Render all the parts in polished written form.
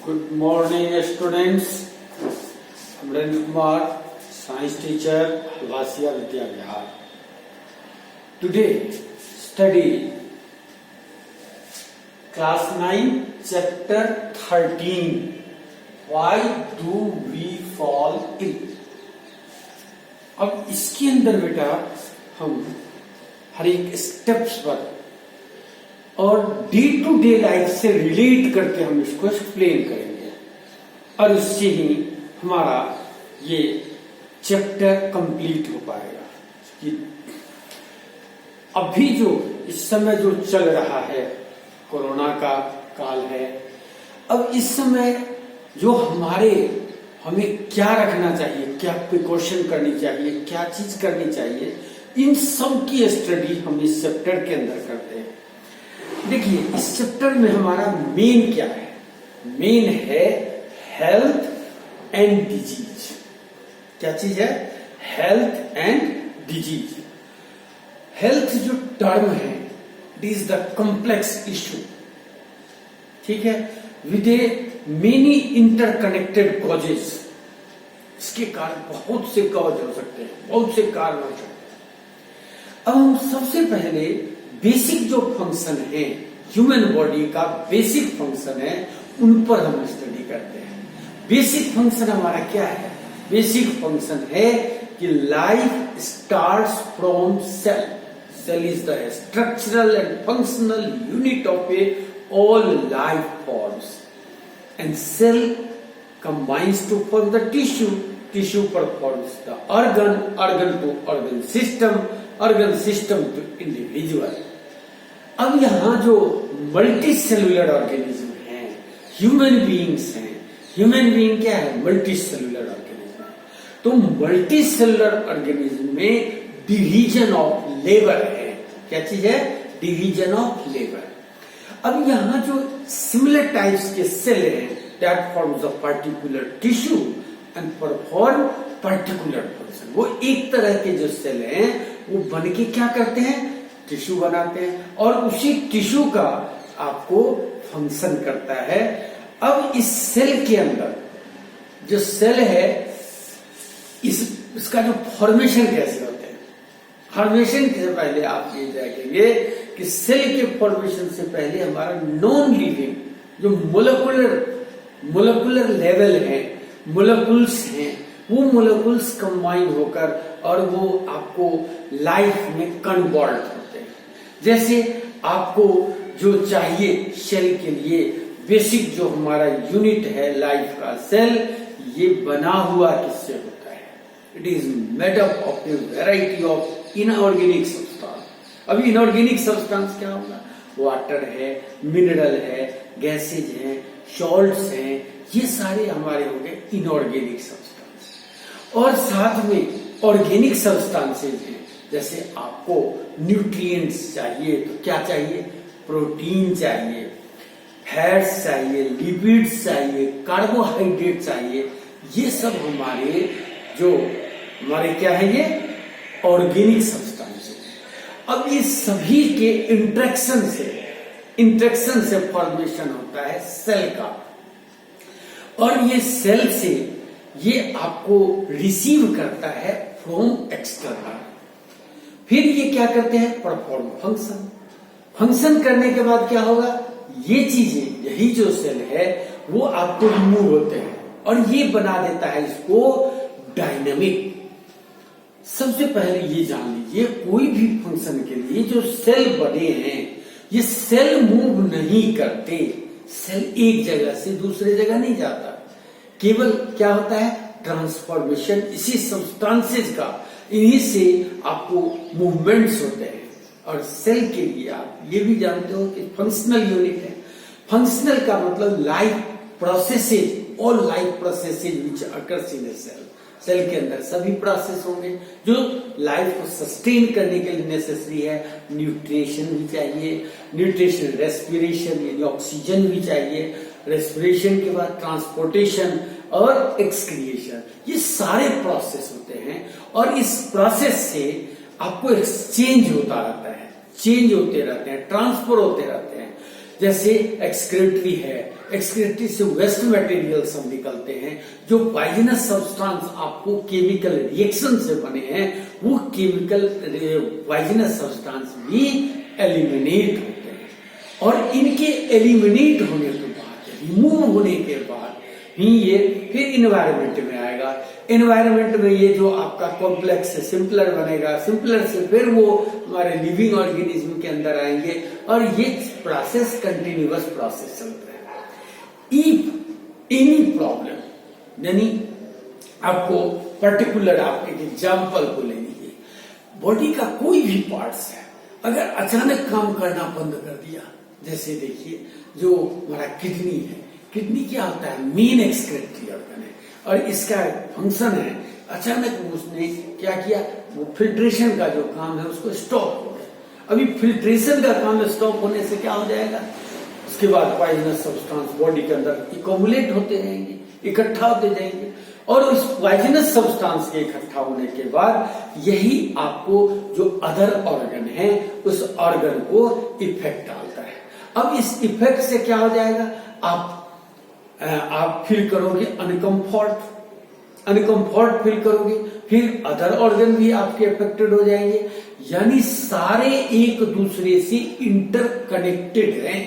Good morning, students. Amren Kumar, science teacher, Lasiya Vidya Vihar. Today, study class 9, chapter 13. Why do we fall ill? अब इसके अंदर बेटा हम हर एक steps पर और डे टू डे लाइफ से रिलेट करके हम इसको एक्सप्लेन करेंगे और उससे ही हमारा ये चैप्टर कंप्लीट हो पाएगा कि अभी जो इस समय जो चल रहा है कोरोना का काल है। अब इस समय जो हमें क्या रखना चाहिए, क्या प्रिकॉशन करनी चाहिए, क्या चीज करनी चाहिए, इन सब की स्टडी हम इस चैप्टर के अंदर करते हैं। देखिए इस चैप्टर में हमारा मेन क्या है? मेन है हेल्थ एंड डिजीज। क्या चीज है? Health and disease. हेल्थ जो टर्म है it is the complex issue, ठीक है, with A many interconnected causes. इसके कारण बहुत से कॉज हो सकते हैं, बहुत से कारण हो सकते हैं। अब हम सबसे पहले बेसिक जो फंक्शन है ह्यूमन बॉडी का, बेसिक फंक्शन है, उन पर हम स्टडी करते हैं। बेसिक फंक्शन हमारा क्या है? बेसिक फंक्शन है कि life starts from cell. Cell is the structural and functional unit of a all life forms and cell combines to form the tissue performs the organ to organ system to individual। अब यहाँ जो multi cellular organism है, human beings हैं। Human being क्या है? Multi cellular organism है। तो multi cellular organism में डिवीजन ऑफ लेबर है। क्या चीज है? Division of labour. अब यहाँ जो सिमिलर टाइप्स के सेल हैं that forms a particular tissue and perform particular function। वो एक तरह के जो सेल हैं वो बन के क्या करते हैं? टिश्यू बनाते हैं और उसी टिश्यू का आपको फंक्शन करता है। अब इस सेल के अंदर जो सेल है इसका जो फॉर्मेशन कैसे होते हैं? फॉर्मेशन से पहले आप ये देखेंगे कि सेल के फॉर्मेशन से पहले हमारा नॉन लिविंग जो मोलिकुलर लेवल है, मोलिकुल्स हैं, वो मोलिकुल्स कंबाइन होकर और वो आपको लाइफ में कन्वर्ट होते हैं। जैसे आपको जो चाहिए सेल के लिए बेसिक जो हमारा यूनिट है लाइफ का, सेल, ये बना हुआ किससे होता है? It is made up of a variety of inorganic substance. अब इनऑर्गेनिक सब्सटेंस क्या होगा? वाटर है, मिनरल है, गैसेज हैं, सॉल्ट्स हैं, ये सारे हमारे हो गए इनऑर्गेनिक सब्सटेंस। और साथ में ऑर्गेनिक सब्सटेंसेज हैं। जैसे आपको न्यूट्रिएंट्स चाहिए तो क्या चाहिए? प्रोटीन चाहिए, फैट्स चाहिए, लिपिड्स चाहिए, कार्बोहाइड्रेट चाहिए। ये सब हमारे क्या है? ये ऑर्गेनिक सब्सटेंसेज। अब इस सभी के इंट्रैक्शन से फॉर्मेशन होता है सेल का, और ये सेल से ये आपको रिसीव करता है फ्रॉम एक्सटर्नल। फिर ये क्या करते हैं? परफॉर्म फंक्शन करने के बाद क्या होगा? ये चीजें, यही जो सेल है वो आपको रिमूव होते हैं और ये बना देता है इसको डायनामिक। सबसे पहले ये जान लीजिए, कोई भी फंक्शन के लिए जो सेल बने हैं ये सेल मूव नहीं करते। सेल एक जगह से दूसरे जगह नहीं जाता, केवल क्या होता है? ट्रांसफॉर्मेशन इसी सब्सटेंसेज का, इन्हीं से आपको मूवमेंट्स होते हैं। और सेल के लिए आप ये भी जानते हो कि फंक्शनल यूनिट है। फंक्शनल का मतलब life processes, all life processes which occurs in a cell. Cell के अंदर सभी प्रोसेस होंगे जो लाइफ को सस्टेन करने के लिए नेसेसरी है। न्यूट्रिशन भी चाहिए, न्यूट्रिशन, रेस्पिरेशन यानी ऑक्सीजन भी चाहिए, रेस्पिरेशन के बाद ट्रांसपोर्टेशन और एक्सक्रिएशन। ये सारे प्रोसेस होते हैं और इस प्रोसेस से आपको एक्सचेंज होता रहता है, चेंज होते रहते हैं, ट्रांसफर होते रहते हैं। जैसे एक्सक्रीटरी है, एक्सक्रीटरी से वेस्ट मटेरियल सब निकलते हैं, जो पॉइजनस सब्सटेंस आपको केमिकल रिएक्शन से बने हैं, वो केमिकल पॉइजनस सब्सटेंस भी एलिमिनेट होते हैं। और इनके एलिमिनेट होने के बाद, रिमूव होने के बाद ही ये फिर इन्वायरमेंट में आएगा। इन्वायरमेंट में ये जो आपका कॉम्प्लेक्स से सिंपलर बनेगा, सिंपलर से फिर वो हमारे लिविंग ऑर्गेनिज्म के अंदर आएंगे, और ये प्रोसेस कंटिन्यूअस प्रोसेस चलता है। इफ एनी प्रॉब्लम, यानी आपको पर्टिकुलर आप एक एग्जाम्पल को ले लीजिए, बॉडी का कोई भी पार्ट्स है अगर अचानक काम करना बंद कर दिया, जैसे देखिए जो हमारा किडनी है, किडनी क्या होता है, मेन एक्सक्रीटरी ऑर्गन है, और इसका फंक्शन है, अचानक उसने क्या किया, वो फिल्ट्रेशन का जो काम है उसको स्टॉप हो गया। अभी फिल्ट्रेशन का काम स्टॉप होने से क्या हो जाएगा, उसके बाद पॉइजनस सब्सटेंस बॉडी के अंदर इकोमुलेट होते रहेंगे, इकट्ठा होते जाएंगे, और उस पॉइजनस सब्सटेंस के इकट्ठा होने के बाद यही आपको जो अदर ऑर्गन है उस ऑर्गन को इफेक्ट डालता है। अब इस इफेक्ट से क्या हो जाएगा, आप फील करोगे अनकंफर्ट फील करोगे, फिर अदर ऑर्गन भी आपके अफेक्टेड हो जाएंगे, यानी सारे एक दूसरे से इंटरकनेक्टेड हैं।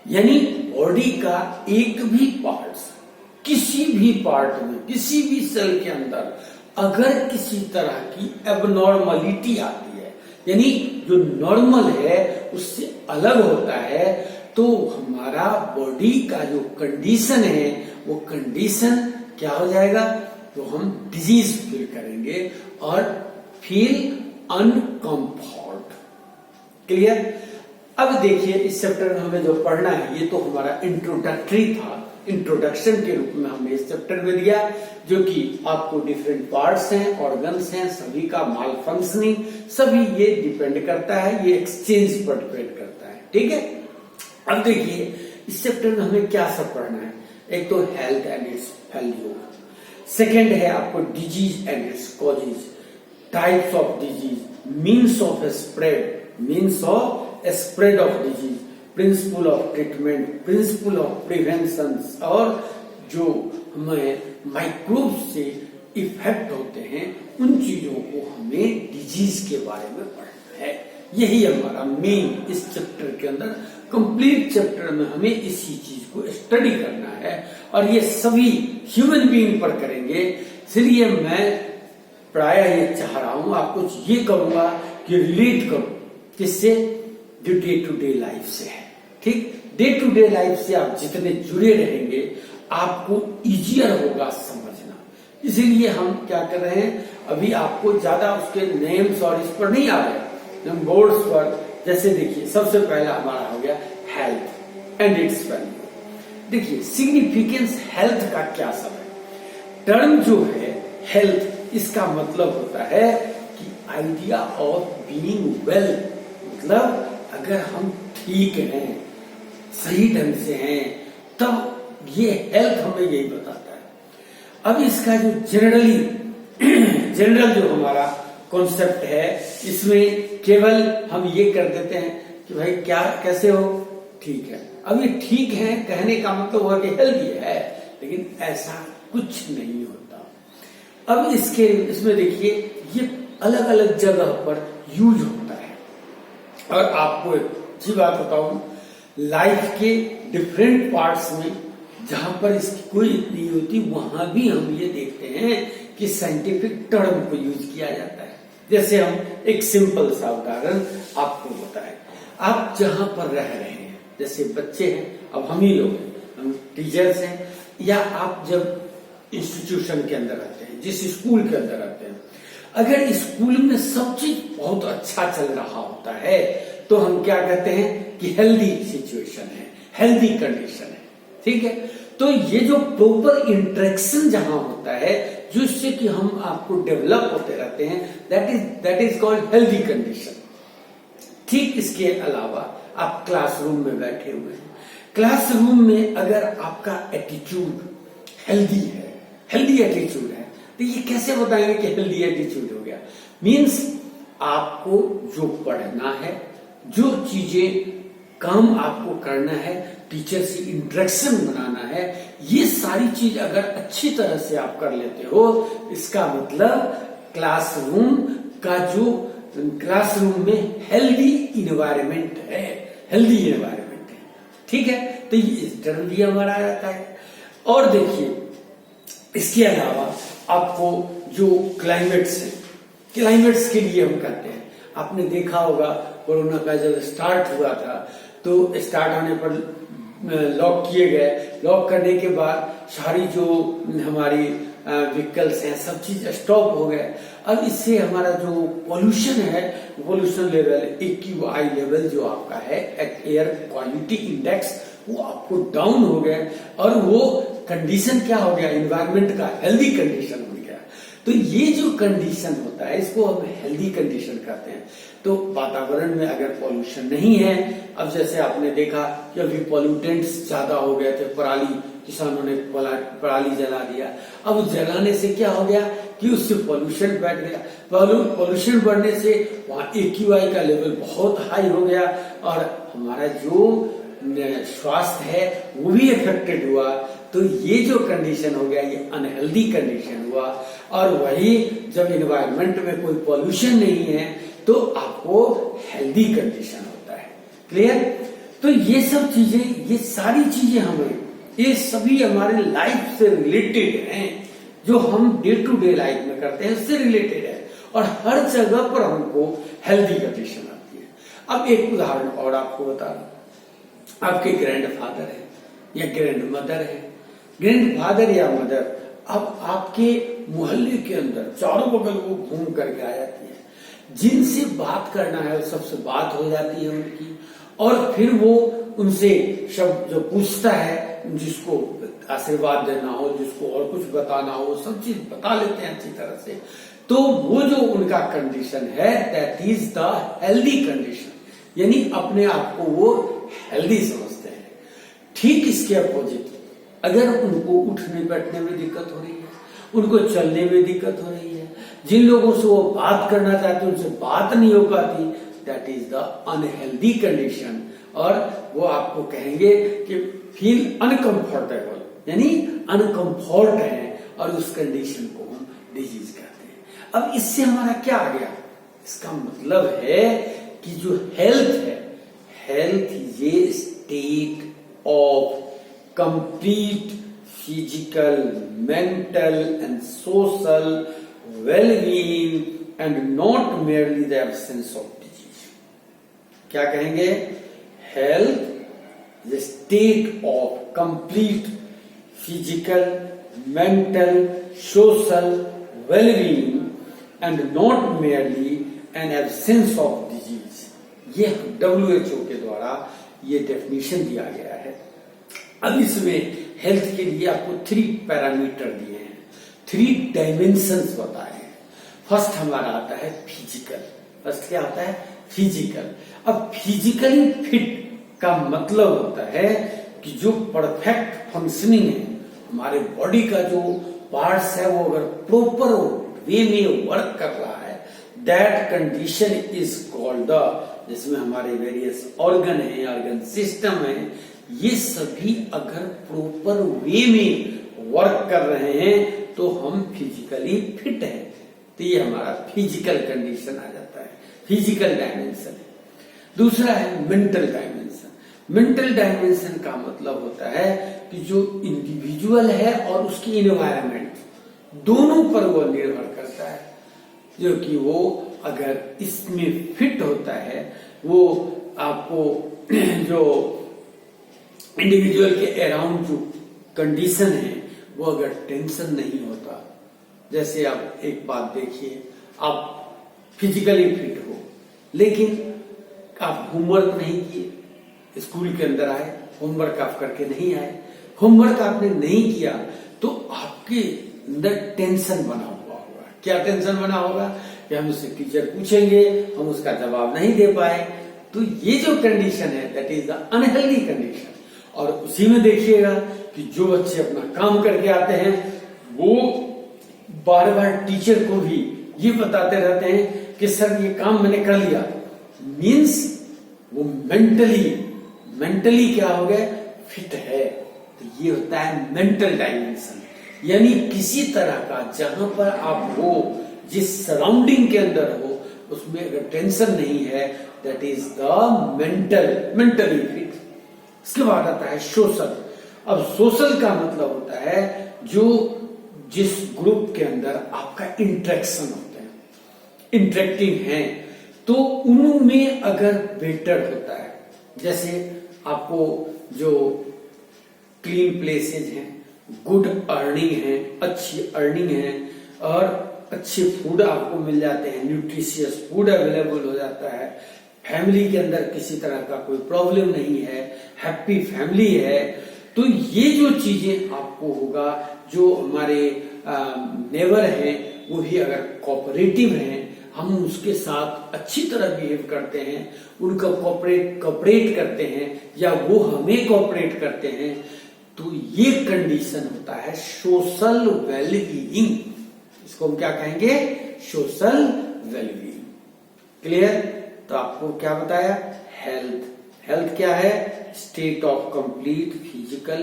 यानी बॉडी का एक भी पार्ट, किसी भी पार्ट में, किसी भी सेल के अंदर अगर किसी तरह की एबनॉर्मलिटी आती है, यानी जो नॉर्मल है उससे अलग होता है, तो हमारा बॉडी का जो कंडीशन है वो कंडीशन क्या हो जाएगा, तो हम डिजीज फील करेंगे और फील अनकंफर्ट। क्लियर। अब देखिए इस चैप्टर में हमें जो पढ़ना है, ये तो हमारा इंट्रोडक्टरी था, इंट्रोडक्शन के रूप में हमने इस चैप्टर में दिया, जो कि आपको डिफरेंट पार्ट्स हैं, ऑर्गन्स हैं, सभी का माल फंक्शनिंग, सभी ये डिपेंड करता है, ये एक्सचेंज पर डिपेंड करता है। ठीक है। अब देखिए इस चैप्टर में हमें क्या सब पढ़ना है, एक तो health and it's value, second है आपको disease and its causes, types of disease, means of spread of disease, principle of treatment, principle of prevention, और जो हमें माइक्रोब से इफेक्ट होते हैं उन चीजों को हमें डिजीज के बारे में पढ़ना है। यही हमारा मेन इस चैप्टर के अंदर, कंप्लीट चैप्टर में हमें इसी चीज को स्टडी करना है, और ये सभी ह्यूमन बीइंग पर करेंगे। इसलिए मैं प्राय ये चाह रहा हूं, आपको ये करूंगा कि रिलेट करो, किससे, जो डे टू डे लाइफ से है। ठीक, डे टू डे लाइफ से आप जितने जुड़े रहेंगे आपको इजियर होगा समझना। इसीलिए हम क्या कर रहे हैं, अभी आपको ज्यादा उसके नेम्स और इस पर नहीं आ रहे, हम बोर्ड्स पर, जैसे देखिए सबसे पहला हमारा हो गया हेल्थ एंड इट्स वैल्यू। देखिए सिग्निफिकेंस हेल्थ का क्या सब है, टर्म जो है हेल्थ, इसका मतलब होता है कि आइडिया ऑफ बीइंग वेल, मतलब अगर हम ठीक हैं, सही ढंग से हैं, तब ये हेल्थ हमें यही बताता है। अब इसका जो जनरल जो हमारा कॉन्सेप्ट है, इसमें केवल हम ये कर देते हैं कि भाई क्या, कैसे हो, ठीक है। अब ये ठीक है कहने का मतलब हुआ कि हेल्दी है, लेकिन ऐसा कुछ नहीं होता। अब इसमें देखिए ये अलग अलग जगह पर यूज होता है, और आपको एक अच्छी बात बताऊं, लाइफ के डिफरेंट पार्ट्स में जहां पर इसकी कोई नहीं होती, वहां भी हम ये देखते हैं कि साइंटिफिक टर्म को यूज किया जाता है। जैसे हम एक सिंपल सा उदाहरण आपको बताएं, आप जहां पर रह रहे हैं, जैसे बच्चे हैं, अब हम ही लोग हैं, हम टीचर्स हैं, या आप जब इंस्टीट्यूशन के अंदर आते हैं, जिस स्कूल के अंदर आते हैं, अगर स्कूल में सब चीज बहुत अच्छा चल रहा होता है तो हम क्या कहते हैं कि हेल्दी सिचुएशन है, हेल्दी कंडीशन है। ठीक है। तो ये जो प्रॉपर इंटरेक्शन जहां होता है, जिससे कि हम आपको डेवलप होते रहते हैं, that is called healthy condition. ठीक इसके अलावा आप क्लासरूम में बैठे हुए हैं, क्लासरूम में अगर आपका एटीट्यूड हेल्दी है, हेल्दी एटीट्यूड है, तो ये कैसे बताएंगे कि हेल्दी एटीट्यूड हो गया, मीन्स आपको जो पढ़ना है, जो चीजें काम आपको करना है, टीचर से इंटरेक्शन बनाना है, ये सारी चीज अगर अच्छी तरह से आप कर लेते हो, इसका मतलब क्लासरूम का जो क्लासरूम में हेल्दी इन्वायरमेंट है, हेल्दी इन्वायरमेंट है। ठीक है, तो ये इस तरह भी हमारा आ जाता है। और देखिए इसके अलावा आपको जो क्लाइमेट्स है, क्लाइमेट्स के लिए हम कहते हैं, आपने देखा होगा कोरोना का जब स्टार्ट हुआ था तो स्टार्ट होने पर लॉक किए गए, लॉक करने के बाद सारी जो हमारी व्हीकल्स हैं सब चीज स्टॉप हो गए। अब इससे हमारा जो पोल्यूशन है, पोल्यूशन लेवल AQI लेवल जो आपका है, एयर क्वालिटी इंडेक्स, वो आपको डाउन हो गया और वो कंडीशन क्या हो गया, एनवायरमेंट का हेल्दी कंडीशन हो गया। तो ये जो कंडीशन होता है इसको हम हेल्दी कंडीशन कहते हैं। तो वातावरण में अगर पॉल्यूशन नहीं है, अब जैसे आपने देखा कि अभी पॉल्यूटेंट्स ज्यादा हो गए थे, पराली, किसानों ने पराली जला दिया। अब जलाने से क्या हो गया कि उससे पॉल्यूशन बढ़ गया, पॉल्यूशन बढ़ने से वहां AQI का लेवल बहुत हाई हो गया और हमारा जो स्वास्थ्य है वो भी इफेक्टेड हुआ। तो ये जो कंडीशन हो गया ये अनहेल्दी कंडीशन हुआ। और वही जब एनवायरनमेंट में कोई पॉल्यूशन नहीं है तो आपको हेल्दी कंडीशन होता है। क्लियर? तो ये सब चीजें, ये सारी चीजें हमें, ये सभी हमारे लाइफ से रिलेटेड हैं, जो हम डे टू डे लाइफ में करते हैं उससे रिलेटेड है और हर जगह पर हमको हेल्दी कंडीशन आती है। अब एक उदाहरण और आपको बता दूं, आपके ग्रैंडफादर है या ग्रैंड मदर है, ग्रैंडफादर या मदर अब आपके मोहल्ले के अंदर चारों बगल वो घूम करके आ जाती है, जिनसे बात करना है सबसे बात हो जाती है उनकी, और फिर वो उनसे सब जो पूछता है, जिसको आशीर्वाद देना हो, जिसको और कुछ बताना हो, सब चीज बता लेते हैं अच्छी तरह से। तो वो जो उनका कंडीशन है that is the healthy condition, यानी अपने आप को वो हेल्दी समझते हैं। ठीक इसके अपोजिट अगर उनको उठने बैठने में दिक्कत हो रही है, उनको चलने में दिक्कत हो रही है, जिन लोगों से वो बात करना चाहते हैं उनसे बात नहीं हो पाती, that is the unhealthy condition. और वो आपको कहेंगे कि फील अनकंफर्टेबल, यानी अनकंफर्ट है, और उस कंडीशन को हम डिजीज कहते हैं। अब इससे हमारा क्या आ गया, इसका मतलब है कि जो हेल्थ है, health is a state of complete physical, mental and social well-being and not merely the absence of disease. क्या कहेंगे? Health is a state of complete physical, mental, social well-being and not merely an absence of disease. ये WHO के द्वारा ये definition दिया गया है। अब इसमें हेल्थ के लिए आपको 3 पैरामीटर दिए हैं, 3 डायमेंशंस बताए हैं। फर्स्ट हमारा आता है फिजिकल। फर्स्ट क्या आता है? फिजिकल। अब फिजिकली फिट का मतलब होता है कि जो परफेक्ट फंक्शनिंग है, हमारे बॉडी का जो पार्ट्स है वो अगर प्रॉपर वे में वर्क कर रहा है, that condition is called the, जिसमें हमारे वेरियस ऑर्गन है, ऑर्गन सिस्टम है, ये सभी अगर प्रॉपर वे में वर्क कर रहे हैं तो हम फिजिकली फिट हैं। तो ये हमारा फिजिकल कंडीशन आ जाता है, फिजिकल डायमेंशन। दूसरा है मेंटल डायमेंशन। मेंटल डायमेंशन का मतलब होता है कि जो इंडिविजुअल है और उसकी एनवायरनमेंट, दोनों पर वो निर्भर करता है। जो कि वो अगर इसमें फिट होता है, वो आपको जो इंडिविजुअल के अराउंड जो कंडीशन है वो अगर टेंशन नहीं होता, जैसे आप एक बात देखिए, आप फिजिकली फिट हो लेकिन आप होमवर्क नहीं किए, स्कूल के अंदर आए, होमवर्क आप करके नहीं आए, होमवर्क आपने नहीं किया, तो आपके अंदर टेंशन बना हुआ होगा। क्या टेंशन बना होगा कि हम उससे टीचर पूछेंगे, हम उसका जवाब नहीं दे पाए। तो ये जो कंडीशन है that is the unhealthy condition. और उसी में देखिएगा कि जो बच्चे अपना काम करके आते हैं वो बार बार टीचर को भी ये बताते रहते हैं कि सर ये काम मैंने कर लिया, मीन्स वो मेंटली मेंटली क्या हो गए, फिट है। तो ये होता है मेंटल डायमेंशन, यानी किसी तरह का जहां पर आप हो, जिस सराउंडिंग के अंदर हो, उसमें अगर टेंशन नहीं है, that is the mentally fit. इसके बाद आता है सोशल। अब सोशल का मतलब होता है जो जिस ग्रुप के अंदर आपका इंटरेक्शन होता है, इंटरेक्टिंग है, तो उनमें अगर बेटर होता है, जैसे आपको जो क्लीन प्लेसेज हैं, गुड अर्निंग है, अच्छी अर्निंग है, और अच्छे फूड आपको मिल जाते हैं, न्यूट्रिशियस फूड अवेलेबल हो जाता है, फैमिली के अंदर किसी तरह का कोई प्रॉब्लम नहीं है, हैप्पी फैमिली है, तो ये जो चीजें आपको होगा, जो हमारे नेबर हैं वो भी अगर कोऑपरेटिव हैं, हम उसके साथ अच्छी तरह बिहेव करते हैं, उनका कोऑपरेट करते हैं, या वो हमें कोऑपरेट करते हैं, तो ये कंडीशन होता है सोशल वेलबीइंग। इसको हम क्या कहेंगे, सोशल वेलबीइंग। क्लियर? तो आपको क्या बताया, हेल्थ। हेल्थ क्या है, state of complete physical,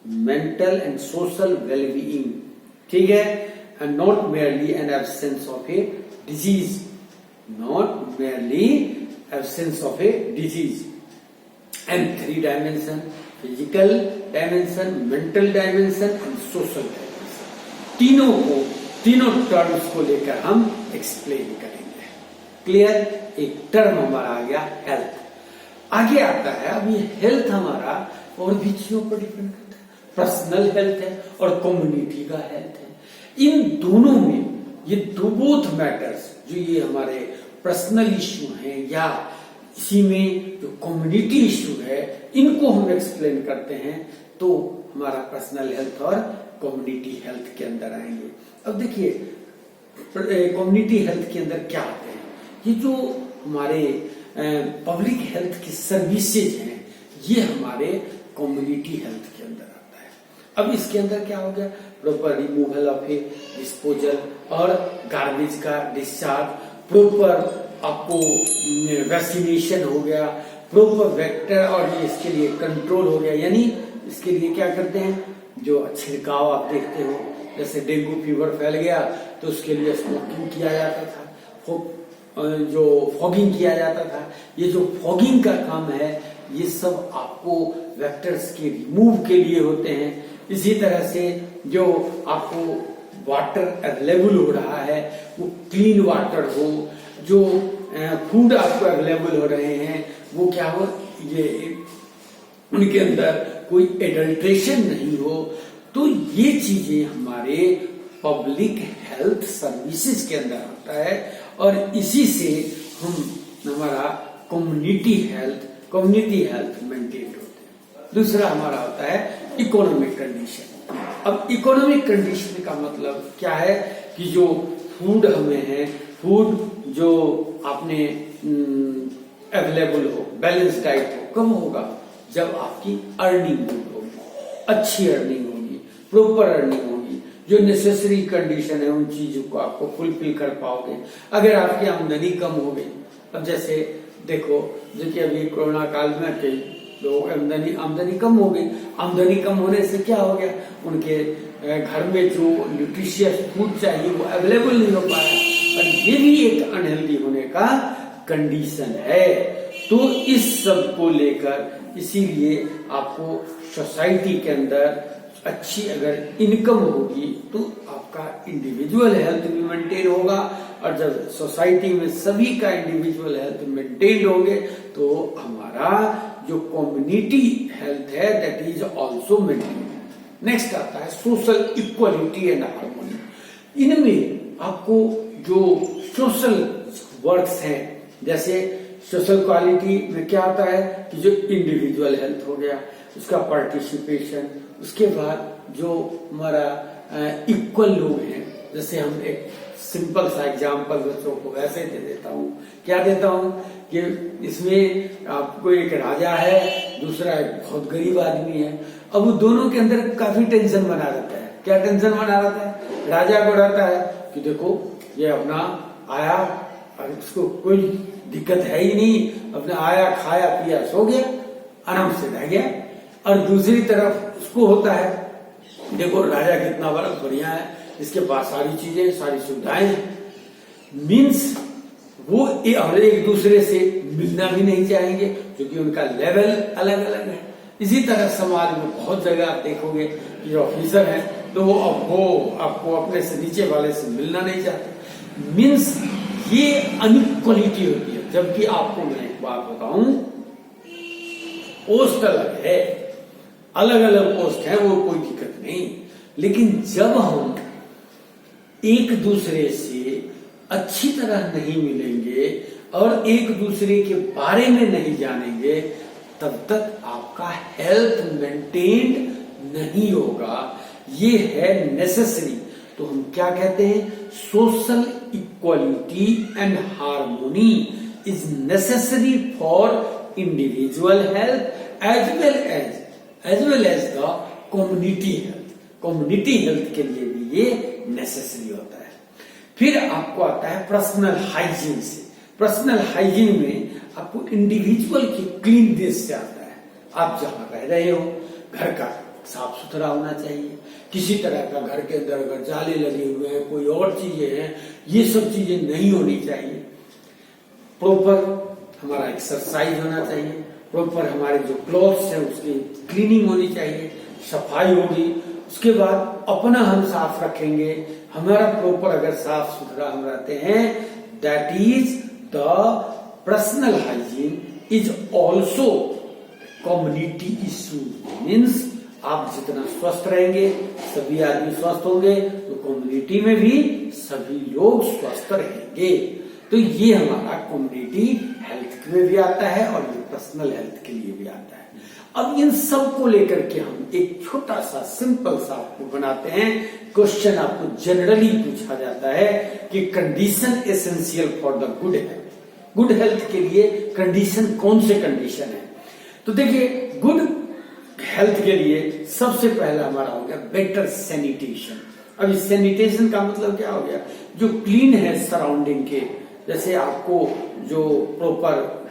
mental and social wellbeing. ठीक है, and not merely N absence of a disease, not merely absence of a disease. And 3 dimension, physical dimension, mental dimension and social dimension, तीनों terms को लेकर हम explain करेंगे। Clear? एक term हमारा आ गया हेल्थ। आगे आता है, अब ये हेल्थ हमारा और भी चीजों पर डिपेंड करता है, पर्सनल हेल्थ है और कम्युनिटी का हेल्थ है। इन दोनों में ये बोथ मैटर्स, जो ये हमारे पर्सनल इश्यू हैं या इसी में जो कम्युनिटी इश्यू है, इनको हम एक्सप्लेन करते हैं, तो हमारा पर्सनल हेल्थ और कम्युनिटी हेल्थ के अंदर आएंगे। अब देखिए, कम्युनिटी हेल्थ के अंदर क्या आते हैं, ये जो हमारे पब्लिक हेल्थ की सर्विसेज हैं, ये हमारे कम्युनिटी हेल्थ के अंदर आता है। अब इसके अंदर क्या हो गया, proper removal of A disposal और गार्बेज का डिस्चार्ज, प्रॉपर आपको वैक्सीनेशन हो गया, प्रॉपर वेक्टर और इसके लिए कंट्रोल हो गया। यानी इसके लिए क्या करते हैं, जो छिड़काव आप देखते हो, जैसे डेंगू फीवर फैल गया तो उसके लिए स्मोकिंग किया जाता था, जो फॉगिंग किया जाता था। ये जो फॉगिंग का काम है, ये सब आपको वेक्टर्स के रिमूव के लिए होते हैं। इसी तरह से जो आपको वाटर अवेलेबल हो रहा है, वो क्लीन वाटर हो, जो फूड आपको अवेलेबल हो रहे हैं, वो क्या हो, ये उनके अंदर कोई एडल्ट्रेशन नहीं हो। तो ये चीजें हमारे पब्लिक हेल्थ सर्विसेज के अंदर आता है, और इसी से हमारा कम्युनिटी हेल्थ मेंटेन होते हैं। दूसरा हमारा होता है इकोनॉमिक कंडीशन। अब इकोनॉमिक कंडीशन का मतलब क्या है, कि जो फूड हमें है, फूड जो आपने अवेलेबल हो, बैलेंस डाइट हो, कब होगा, जब आपकी अर्निंग होगी, अच्छी अर्निंग होगी, प्रॉपर अर्निंग होगी, जो नेसेसरी कंडीशन है उन चीजों को आपको फुलफिल कर पाओगे। अगर आपकी आमदनी कम हो गई, अब जैसे देखो, देखिए अभी कोरोना काल में कई लोग आमदनी कम हो गई, आमदनी कम होने से क्या हो गया, उनके घर में जो न्यूट्रिशियस फूड चाहिए वो अवेलेबल नहीं हो पाया, और ये भी एक अनहेल्दी होने का कंडीशन है। तो इस सब को लेकर इसीलिए आपको सोसाइटी के अंदर अच्छी अगर इनकम होगी तो आपका इंडिविजुअल हेल्थ भी मेंटेन होगा, और जब सोसाइटी में सभी का इंडिविजुअल हेल्थ मेंटेन होंगे तो हमारा जो कम्युनिटी हेल्थ है that is also maintain. Next आता है सोशल इक्वलिटी एंड हार्मोनी। इनमें आपको जो सोशल वर्क्स हैं, जैसे सोशल क्वालिटी में क्या आता है कि जो इंडिविजुअल हेल्थ हो गया, उसका पार्टिसिपेशन, उसके बाद जो हमारा इक्वल लोग हैं, जैसे हम एक सिंपल सा एग्जांपल बच्चों को वैसे दे देता हूँ, क्या देता हूँ कि इसमें आपको एक राजा है, दूसरा एक बहुत गरीब आदमी है। अब वो दोनों के अंदर काफी टेंशन बना रहता है। क्या टेंशन बना रहता है, राजा को रहता है कि देखो ये अपना आया और इसको कोई दिक्कत है ही नहीं, अपना आया खाया पिया सो गया, आराम से रह गया। और दूसरी तरफ उसको होता है, देखो राजा कितना बड़ा बढ़िया है, इसके पास सारी चीजें सारी सुविधाएं हैं, मीन्स वो और एक दूसरे से मिलना भी नहीं चाहेंगे क्योंकि उनका लेवल अलग अलग है। इसी तरह समाज में बहुत जगह आप देखोगे कि ऑफिसर है तो वो आपको अपने से नीचे वाले से मिलना नहीं चाहते, मीन्स ये अनइक्वलिटी होती है। जबकि आपको मैं एक बात बताऊं, पोस्ट अलग है, अलग अलग पोस्ट है, वो कोई दिक्कत नहीं, लेकिन जब हम एक दूसरे से अच्छी तरह नहीं मिलेंगे और एक दूसरे के बारे में नहीं जानेंगे, तब तक आपका हेल्थ मेंटेन्ड नहीं होगा। ये है नेसेसरी। तो हम क्या कहते हैं, social equality and harmony is necessary for individual health as well as the community health. Community health के लिए भी ये नेसेसरी होता है। फिर आपको आता है पर्सनल हाइजीन से। पर्सनल हाइजीन में आपको इंडिविजुअल की क्लीननेस से आता है। आप जहां रह रहे हो घर का साफ सुथरा होना चाहिए, किसी तरह का घर के अंदर अगर जाले लगे हुए हैं, कोई और चीजें हैं, ये सब चीजें नहीं होनी चाहिए। प्रॉपर हमारा एक्सरसाइज होना चाहिए, प्रॉपर हमारे जो क्लॉथ्स हैं उसकी क्लीनिंग होनी चाहिए, सफाई होगी। उसके बाद अपना हम साफ रखेंगे, हमारा प्रॉपर अगर साफ सुथरा हम रहते हैं, that is the personal hygiene is also community issue. Means आप जितना स्वस्थ रहेंगे, सभी आदमी स्वस्थ होंगे, तो कम्युनिटी में भी सभी लोग स्वस्थ रहेंगे। तो ये हमारा कम्युनिटी हेल्थ में भी आता है और ये पर्सनल हेल्थ के लिए भी आता है। अब इन सब को लेकर के हम एक छोटा सा सिंपल सा आपको बनाते हैं। क्वेश्चन आपको जनरली पूछा जाता है कि condition essential for the good health. Good health के लिए कंडीशन कौन से कंडीशन है? तो देखिए, गुड हेल्थ के लिए सबसे पहला हमारा हो गया बेटर सैनिटेशन। अब इस सैनिटेशन का मतलब क्या हो गया? जो क्लीन है सराउंडिंग के, जैसे आपको जो प्रॉपर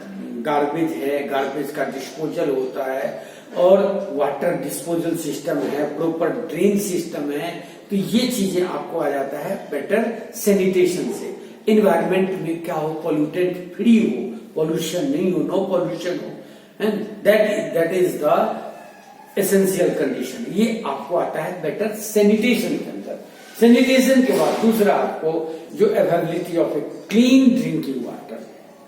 गार्बेज है, गार्बेज का डिस्पोजल होता है और वाटर डिस्पोजल सिस्टम है, प्रॉपर ड्रेन सिस्टम है, तो ये चीजें आपको आ जाता है बेटर सैनिटेशन से। इन्वायरमेंट में क्या हो, पोल्यूटेंट फ्री हो, पोल्यूशन नहीं हो, नो पोल्यूशन हो, and that is the essential condition. ये आपको आता है बेटर सैनिटेशन के अंदर। सैनिटेशन के बाद दूसरा आपको जो availability of a clean drinking water,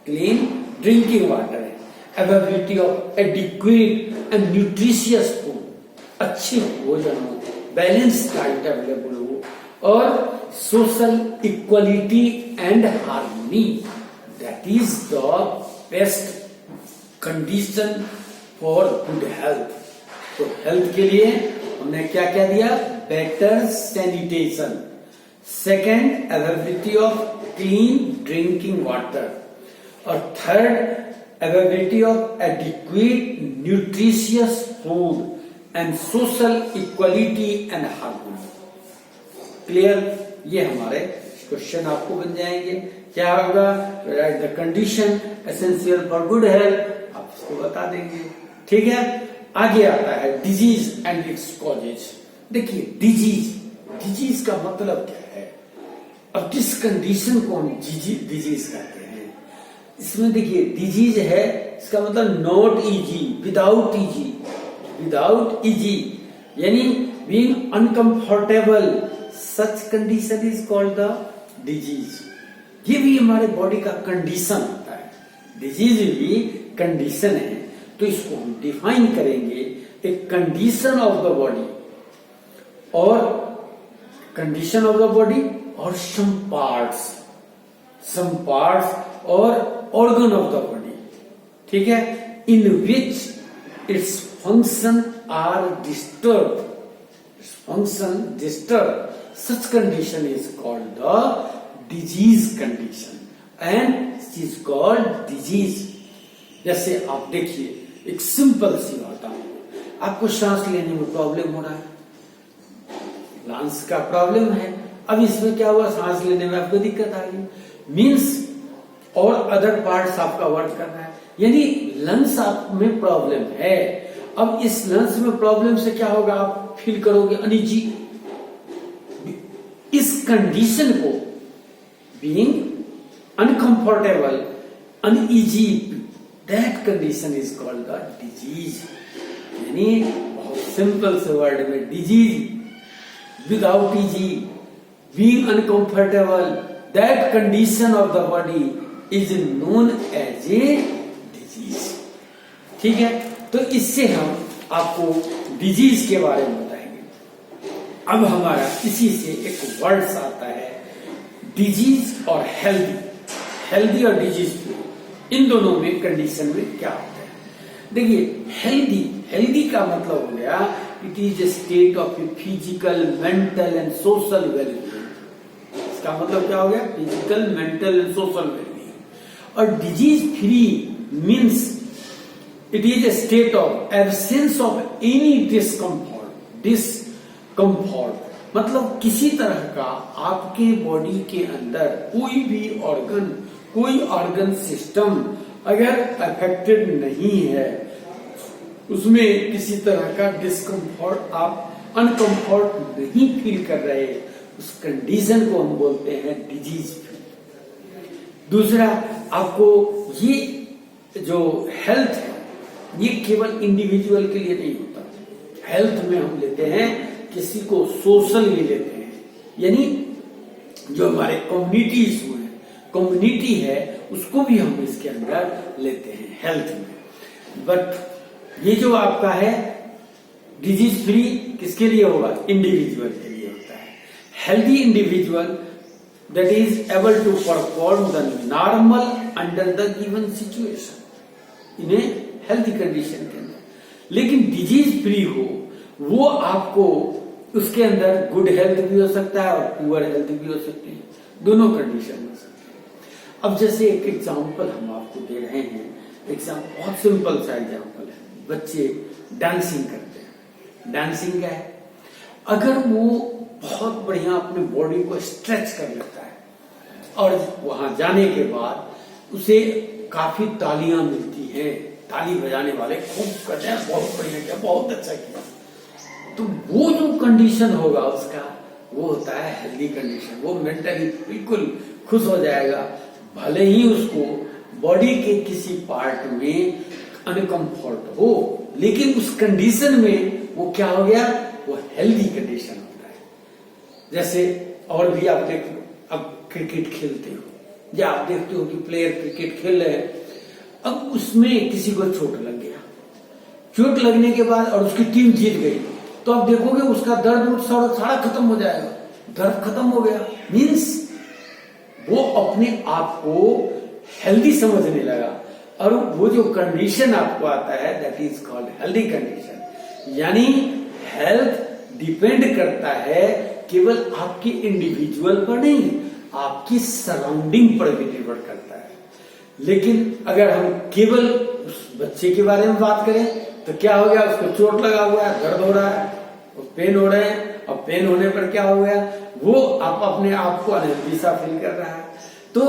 clean drinking water है, availability of adequate and nutritious food, अच्छे भोजन हो, बैलेंस डाइट अवेलेबल हो, और social equality and harmony, that is the best condition for good health. तो हेल्थ के लिए हमने क्या क्या दिया? Better sanitation, second availability of clean drinking water, और third availability of adequate nutritious food and social equality and harmony. Clear? ये हमारे क्वेश्चन आपको बन जाएंगे। क्या होगा? Right the condition essential for good health, आप इसको बता देंगे। ठीक है, आगे आता है डिजीज एंड इट्स कॉजेज। देखिए, डिजीज का मतलब क्या है? अब किस कंडीशन को हम डिजीज कहते हैं? इसमें देखिए, डिजीज है, इसका मतलब नॉट इजी, विदाउट इजी, यानी being uncomfortable, such condition is called the disease. ये भी हमारे बॉडी का कंडीशन होता है, डिजीज भी कंडीशन है। तो इसको हम डिफाइन करेंगे, एक कंडीशन ऑफ द बॉडी और कंडीशन ऑफ द बॉडी और सम पार्ट्स और ऑर्गन ऑफ द बॉडी, ठीक है, in which its function are disturb, such condition is called the disease condition and it is called disease. जैसे आप देखिए, एक simple सी बात, आपको सांस लेने में प्रॉब्लम हो रहा है, लंग्स का प्रॉब्लम है। अब इसमें क्या हुआ? सांस लेने में आपको दिक्कत आ गई, मीन्स और अदर पार्ट्स आपका वर्क कर रहा है, यानी लंग्स आप में प्रॉब्लम है। अब इस लंग्स में प्रॉब्लम से क्या होगा, आप फील करोगे अनइजी। इस कंडीशन को being uncomfortable, uneasy, that condition is called the disease. यानी बहुत सिंपल से वर्ड में disease without easy, being uncomfortable, that condition of the body is known as a disease. ठीक है, तो इससे हम आपको डिजीज के बारे में बताएंगे। अब हमारा इसी से एक वर्ड्स आता है डिजीज और हेल्दी। हेल्दी और डिजीज, इन दोनों में कंडीशन में क्या होता है। देखिए, हेल्दी, हेल्दी का मतलब हो गया it is a state of physical, mental and social wellbeing. इसका मतलब क्या हो गया, physical, mental and social wellbeing. और disease free means it is a state of absence of any discomfort. Discomfort मतलब किसी तरह का आपके बॉडी के अंदर कोई भी ऑर्गन, कोई ऑर्गन सिस्टम अगर अफेक्टेड नहीं है, उसमें किसी तरह का डिस्कम्फर्ट, आप अनकंफर्ट नहीं फील कर रहे, उस कंडीशन को हम बोलते हैं डिजीज फ्री। दूसरा, आपको ये जो हेल्थ है ये केवल इंडिविजुअल के लिए नहीं होता। हेल्थ में हम लेते हैं किसी को सोशल भी लेते हैं, यानी जो हमारे कम्युनिटी इशू है, कम्युनिटी है, उसको भी हम इसके अंदर लेते हैं हेल्थ में। बट ये जो आपका है डिजीज फ्री किसके लिए होगा, इंडिविजुअल के लिए होता है। Healthy individual that is able to perform the normal under the given situation, इन्हें हेल्दी कंडीशन के अंदर। लेकिन डिजीज फ्री हो वो आपको उसके अंदर गुड हेल्थ भी हो सकता है और पुअर हेल्थ भी हो सकती है, दोनों कंडीशन हो सकती है। अब जैसे एक एग्जांपल हम आपको दे रहे हैं, एग्जाम्पल बहुत सिंपल सा एग्जांपल है। बच्चे डांसिंग करते हैं, डांसिंग क्या है, अगर वो बहुत बढ़िया अपने बॉडी को स्ट्रेच कर लेता है और वहां जाने के बाद उसे काफी तालियां मिलती हैं, ताली बजाने वाले खूब कहते हैं बहुत बढ़िया किया, बहुत अच्छा किया, तो वो जो कंडीशन होगा उसका वो होता है हेल्दी कंडीशन। वो मेंटली बिल्कुल खुश हो जाएगा, भले ही उसको बॉडी के किसी पार्ट में अनकंफर्ट हो, लेकिन उस कंडीशन में वो क्या हो गया, वो हेल्दी कंडीशन होता है। जैसे और भी आप देख, अब क्रिकेट खेलते हो या आप देखते हो कि प्लेयर क्रिकेट खेल रहे हैं, अब उसमें किसी को चोट लग गया, चोट लगने के बाद और उसकी टीम जीत गई, तो आप देखोगे उसका दर्द सारा खत्म हो जाएगा, दर्द खत्म हो गया, मीन्स वो अपने आप को हेल्दी समझने लगा। और वो जो कंडीशन आपको आता है that is called healthy condition. यानी हेल्थ डिपेंड करता है केवल आपके इंडिविजुअल पर नहीं, आपकी सराउंडिंग पर भी निर्भर करता है। लेकिन अगर हम केवल उस बच्चे के बारे में बात करें तो क्या हो गया, उसको चोट लगा हुआ है, दर्द हो रहा है, पेन हो रहे हैं, और पेन होने पर क्या हो गया, वो आप अपने आप को अनहेल्दी सा फील कर रहा है। तो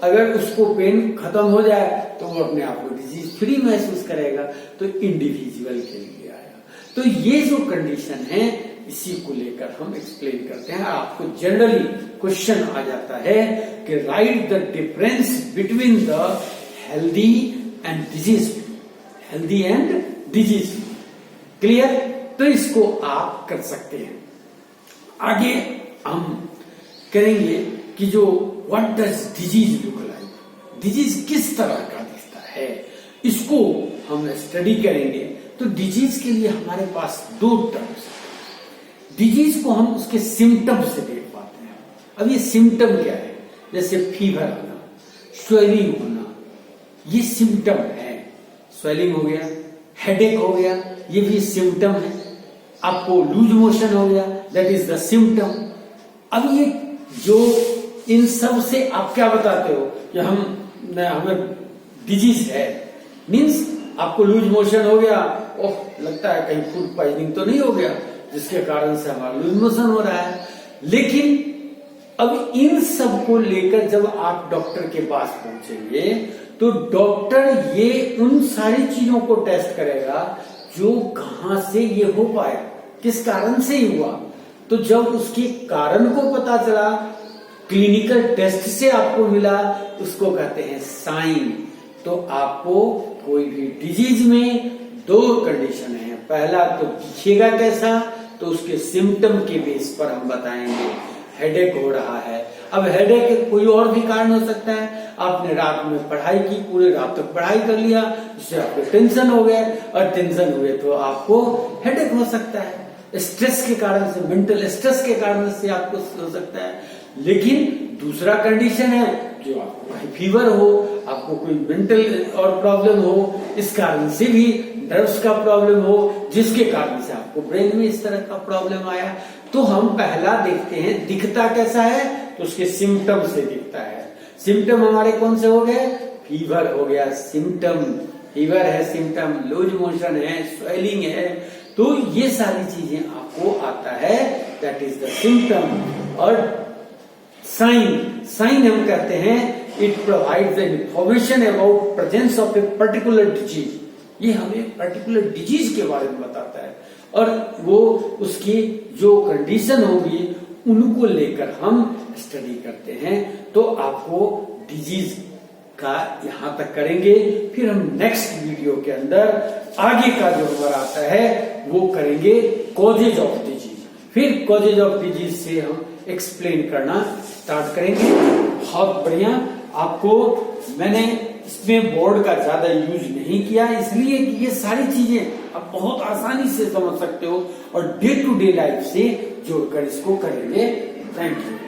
अगर उसको पेन खत्म हो जाए तो वो अपने आप को डिजीज फ्री महसूस करेगा, तो इंडिविजुअल के लिए आया। तो ये जो कंडीशन है इसी को लेकर हम एक्सप्लेन करते हैं। आपको जनरली क्वेश्चन आ जाता है कि right the difference between the healthy and disease, healthy and disease. Clear? तो इसको आप कर सकते हैं। आगे हम करेंगे कि जो what does disease look like, disease किस तरह का दिखता है, इसको हम स्टडी करेंगे। तो डिजीज के लिए हमारे पास दो टर्म्स, डिजीज को हम उसके सिम्टम से देख पाते हैं। अब ये सिम्टम क्या है, जैसे फीवर होना, स्वेलिंग होना, ये सिम्टम है। स्वेलिंग हो गया, हेडेक हो गया, ये भी सिम्टम है। आपको लूज मोशन हो गया, दैट इज द सिम्टम। अब ये जो इन सब से आप क्या बताते हो कि हमें डिजीज है, मीन्स आपको लूज मोशन हो गया, ओह लगता है कहीं फूड पॉइजनिंग तो नहीं हो गया जिसके कारण से हमारा लूज मोशन हो रहा है। लेकिन अब इन सब को लेकर जब आप डॉक्टर के पास पहुंचेंगे तो डॉक्टर ये उन सारी चीजों को टेस्ट करेगा जो कहां से ये हो पाया, किस कारण से ही हुआ। तो जब उसके कारण को पता चला, क्लिनिकल टेस्ट से आपको मिला, उसको कहते हैं साइन। तो आपको कोई भी डिजीज में दो कंडीशन है, पहला तो दिखेगा कैसा, तो उसके सिम्टम के बेस पर हम बताएंगे। हेडेक हो रहा है, अब हेडेक कोई और भी कारण हो सकता है, आपने रात में पढ़ाई की, पूरे रात तक पढ़ाई कर लिया, जिससे आपको टेंशन हो गया, और टेंशन हुए तो आपको हेडेक हो सकता है। स्ट्रेस के कारण से, मेंटल स्ट्रेस के कारण से आपको हो सकता है। लेकिन दूसरा कंडीशन है जो आपको फीवर हो, आपको कोई मेंटल और प्रॉब्लम हो, इस कारण से भी नर्व्स का प्रॉब्लम हो, जिसके कारण से आपको ब्रेन में इस तरह का प्रॉब्लम आया। तो हम पहला देखते हैं दिखता कैसा है, तो उसके सिम्टम से दिखता है। सिम्टम हमारे कौन से हो गए, फीवर हो गया सिम्टम, फीवर है सिम्टम, लूज मोशन है, स्वेलिंग है, तो ये सारी चीजें आपको आता है, दैट इज द सिम्टम। और साइन, साइन हम कहते हैं it provides the information about presence of a particular disease. ये हमें पर्टिकुलर डिजीज के बारे में बताता है, और वो उसकी जो कंडीशन होगी उनको लेकर हम स्टडी करते हैं। तो आपको डिजीज का यहां तक करेंगे, फिर हम नेक्स्ट वीडियो के अंदर आगे का जो नंबर आता है वो करेंगे कॉजेज ऑफ डिजीज। फिर कॉजेज ऑफ डिजीज से हम एक्सप्लेन करना स्टार्ट करेंगे। बहुत बढ़िया। आपको मैंने इसमें बोर्ड का ज्यादा यूज नहीं किया, इसलिए कि ये सारी चीजें आप बहुत आसानी से समझ सकते हो और डे टू डे लाइफ से जोड़कर इसको करेंगे। Thank you.